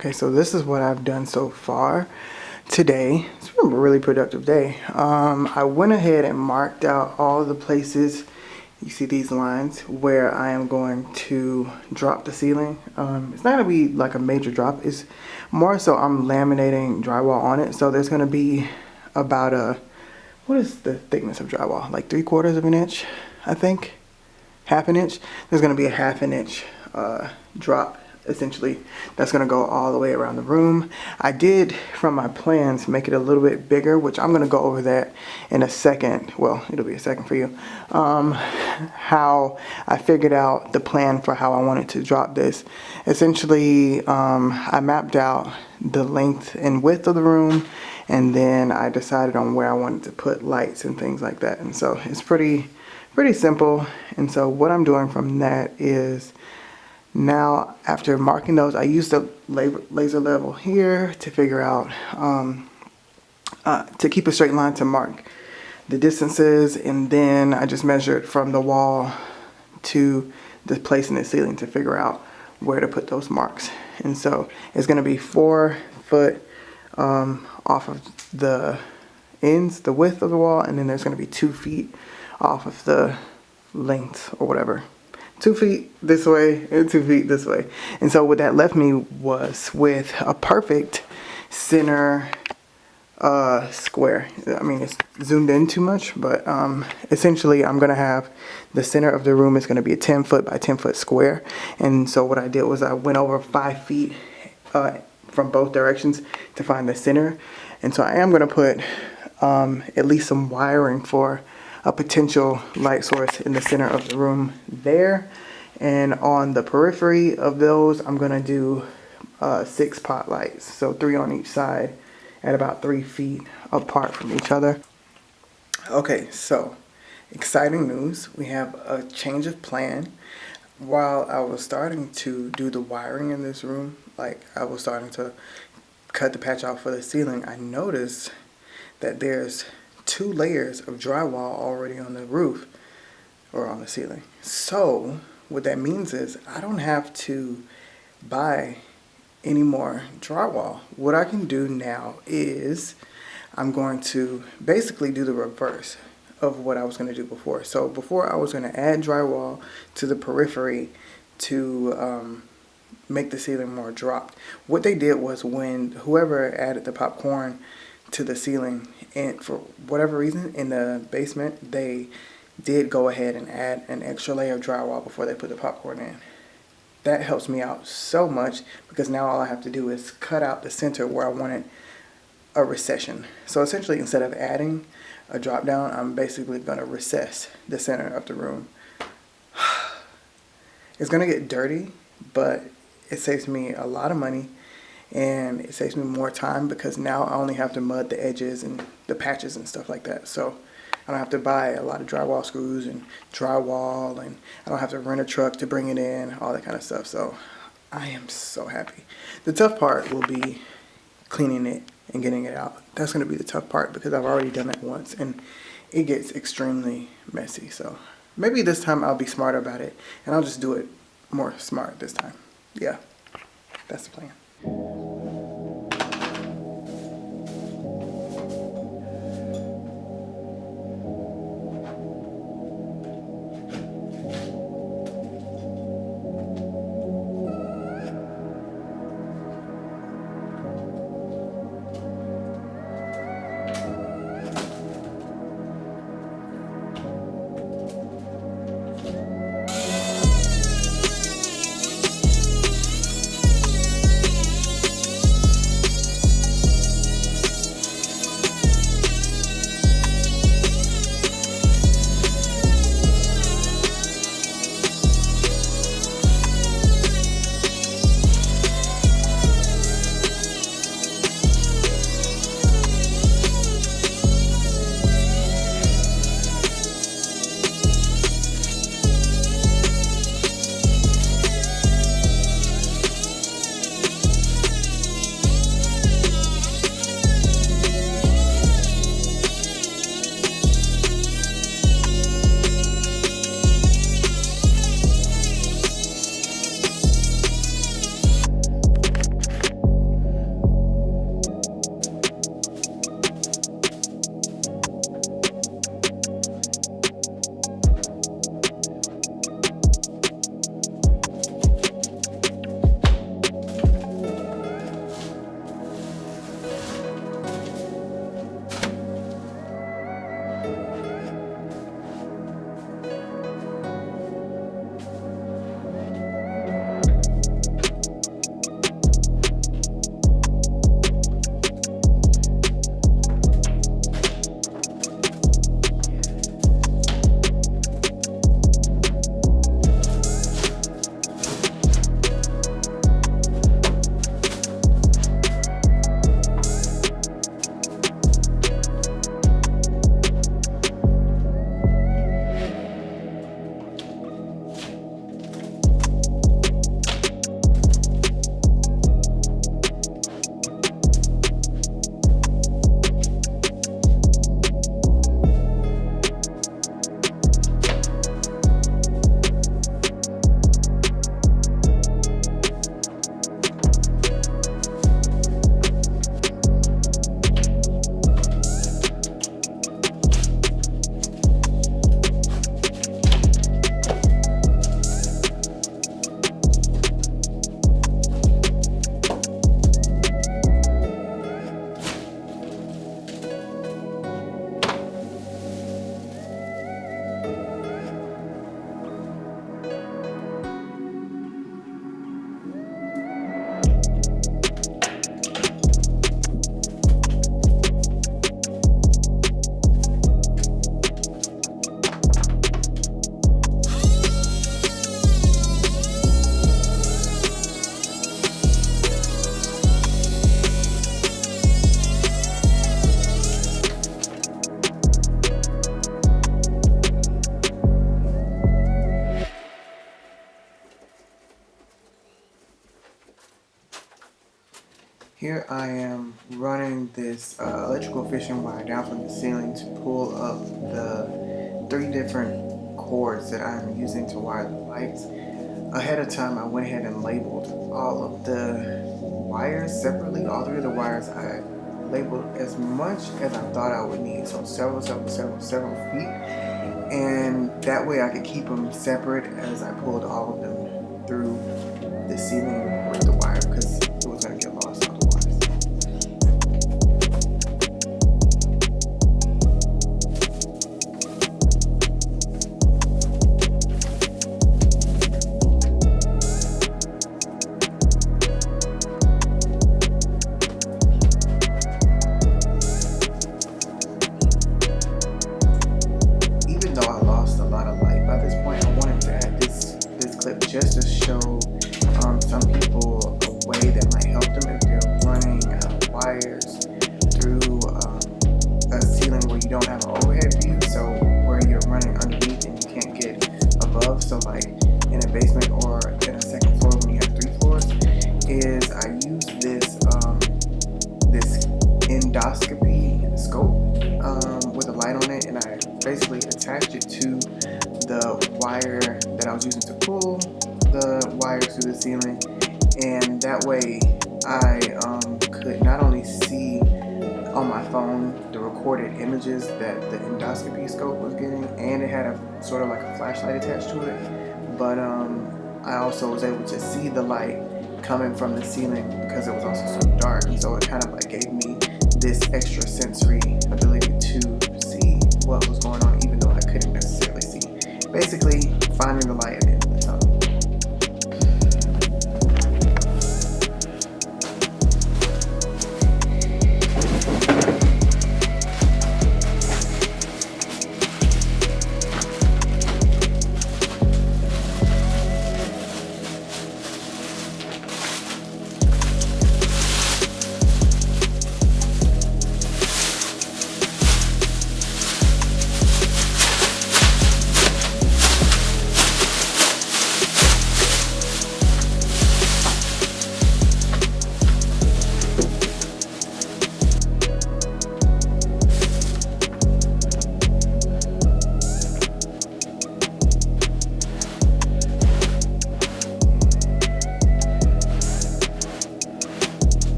Okay, so this is what I've done so far today. It's been a really productive day. I went ahead and marked out all the places, you see these lines, where I am going to drop the ceiling. It's not gonna be like a major drop, it's more so I'm laminating drywall on it. So there's gonna be about what is the thickness of drywall? Like 3/4 of an inch, I think. Half an inch. There's gonna be a half an inch drop, essentially, that's gonna go all the way around the room. I did, from my plans, make it a little bit bigger, which I'm gonna go over that in a second. Well, it'll be a second for you. How I figured out the plan for how I wanted to drop this. Essentially, I mapped out the length and width of the room, and then I decided on where I wanted to put lights and things like that. And so it's pretty simple. And so what I'm doing from that is, now after marking those, I used the laser level here to figure out, to keep a straight line to mark the distances, and then I just measured from the wall to the place in the ceiling to figure out where to put those marks. And so it's going to be 4 foot off of the ends, the width of the wall, and then there's going to be 2 feet off of the length or whatever. 2 feet this way and 2 feet this way. And so what that left me was with a perfect center square. I mean, it's zoomed in too much, but essentially I'm gonna have the center of the room is gonna be a 10 foot by 10 foot square. And so what I did was I went over 5 feet from both directions to find the center. And so I am gonna put at least some wiring for a potential light source in the center of the room there. And on the periphery of those, I'm gonna do 6 pot lights. So 3 on each side at about 3 feet apart from each other. Okay, so exciting news. We have a change of plan. While I was starting to do the wiring in this room, like I was starting to cut the patch off for the ceiling, I noticed that there's 2 layers of drywall already on the roof or on the ceiling. So what that means is I don't have to buy any more drywall. What I can do now is I'm going to basically do the reverse of what I was going to do before. So before I was going to add drywall to the periphery to make the ceiling more dropped. What they did was, when whoever added the popcorn to the ceiling, and for whatever reason in the basement, they did go ahead and add an extra layer of drywall before they put the popcorn in. That helps me out so much, because now all I have to do is cut out the center where I wanted a recession. So essentially, instead of adding a drop down, I'm basically going to recess the center of the room. It's going to get dirty, but it saves me a lot of money. And it saves me more time, because now I only have to mud the edges and the patches and stuff like that. So I don't have to buy a lot of drywall screws and drywall, and I don't have to rent a truck to bring it in, all that kind of stuff. So I am so happy. The tough part will be cleaning it and getting it out. That's going to be the tough part, because I've already done it once and it gets extremely messy. So maybe this time I'll be smarter about it, and I'll just do it more smart this time. Yeah, that's the plan. Here I am running this electrical fishing wire down from the ceiling to pull up the 3 different cords that I'm using to wire the lights. Ahead of time, I went ahead and labeled all of the wires separately. All 3 of the wires I labeled as much as I thought I would need, so several feet, and that way I could keep them separate as I pulled all of them through the ceiling with the wire, because it was going to get lost otherwise. Even though I lost a lot of light by this point, I wanted to add this clip just to show some people a way that might help them if they're running wires through a ceiling where you don't have an overhead view, so where you're running underneath and you can't get above. So like in a basement or in a second floor when you have 3 floors, is I use this endoscopy scope with a light on it, and I basically attached it to the wire that I was using to pull the wires through the ceiling, and that way I could not only see on my phone the recorded images that the endoscopy scope was getting, and it had a sort of like a flashlight attached to it, but I also was able to see the light coming from the ceiling because it was also so dark, and so it kind of like gave me this extra sensory ability to see what was going on, even though I couldn't necessarily see. Basically, finding the light at the end of the tunnel.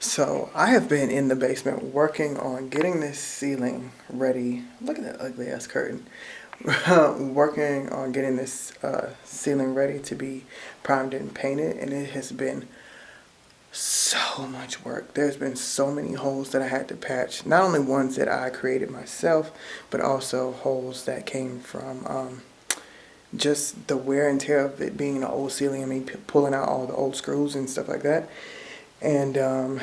So I have been in the basement working on getting this ceiling ready. Look at that ugly ass curtain. Working on getting this ceiling ready to be primed and painted, and it has been so much work. There's been so many holes that I had to patch, not only ones that I created myself, but also holes that came from just the wear and tear of it being an old ceiling, and me pulling out all the old screws and stuff like that. And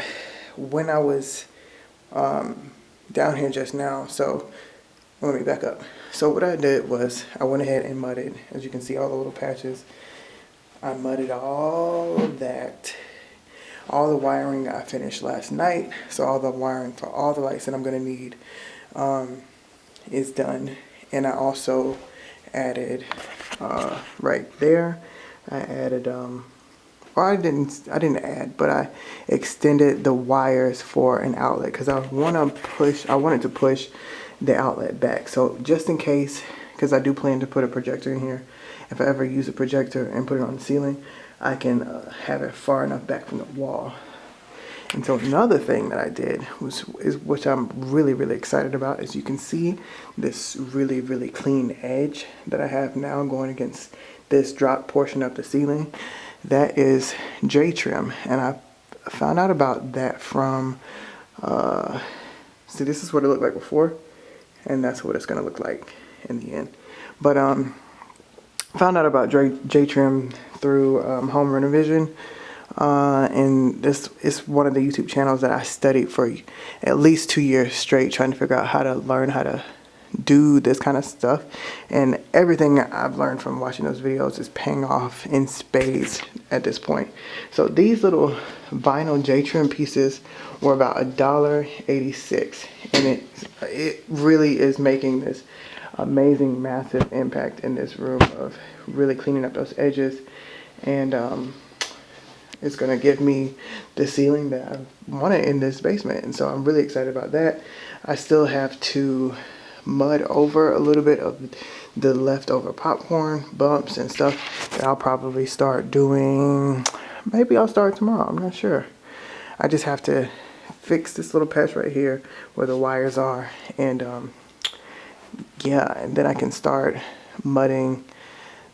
when I was down here just now, so let me back up. So what I did was I went ahead and mudded, as you can see, all the little patches. I mudded all of that. All the wiring I finished last night, so all the wiring for all the lights that I'm going to need is done. And I also added right there, I added I didn't add, but I extended the wires for an outlet because I wanted to push the outlet back. So just in case, because I do plan to put a projector in here, if I ever use a projector and put it on the ceiling, I can have it far enough back from the wall. And so another thing that I did which I'm really, really excited about, is you can see this really, really clean edge that I have now going against this drop portion of the ceiling. That is J trim, and I found out about that from see, this is what it looked like before, and that's what it's gonna look like in the end. But found out about J trim through Home Renovision, and this is one of the YouTube channels that I studied for at least 2 years straight, trying to figure out how to learn how to do this kind of stuff, and everything I've learned from watching those videos is paying off in spades at this point. So these little vinyl J-trim pieces were about $1.86, and it really is making this amazing, massive impact in this room of really cleaning up those edges, and it's gonna give me the ceiling that I wanted in this basement, and so I'm really excited about that. I still have to mud over a little bit of the leftover popcorn bumps and stuff that I'll probably start doing. Maybe I'll start tomorrow, I'm not sure. I just have to fix this little patch right here where the wires are, and yeah, and then I can start mudding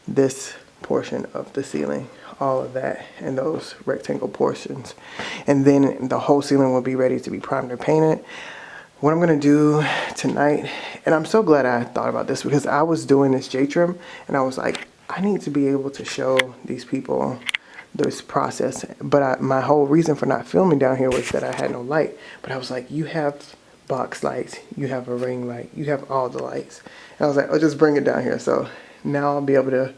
this portion of the ceiling, all of that, and those rectangle portions, and then the whole ceiling will be ready to be primed or painted. What I'm gonna do tonight, and I'm so glad I thought about this, because I was doing this J-trim and I was like, I need to be able to show these people this process, but my whole reason for not filming down here was that I had no light. But I was like, you have box lights, you have a ring light, you have all the lights, and I was like, I'll just bring it down here. So now I'll be able to,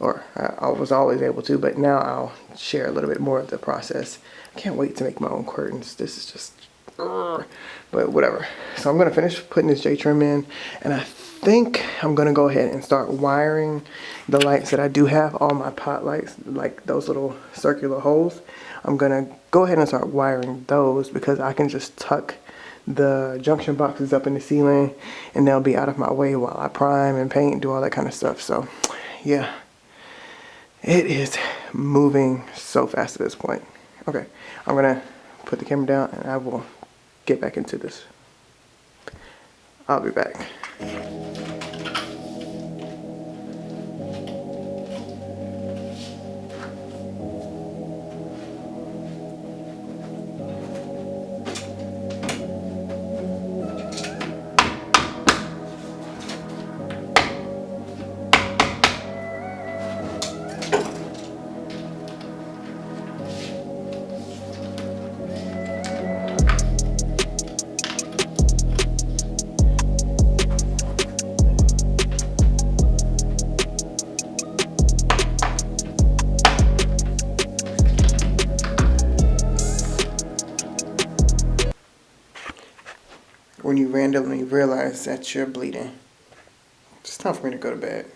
or I was always able to, but now I'll share a little bit more of the process. I can't wait to make my own curtains. This is just, but whatever. So I'm gonna finish putting this J-trim in, and I think I'm gonna go ahead and start wiring the lights that I do have, all my pot lights, like those little circular holes. I'm gonna go ahead and start wiring those, because I can just tuck the junction boxes up in the ceiling and they'll be out of my way while I prime and paint and do all that kind of stuff. So yeah, it is moving so fast at this point. Okay, I'm gonna put the camera down and I will get back into this. I'll be back. When you randomly realize that you're bleeding, it's time for me to go to bed.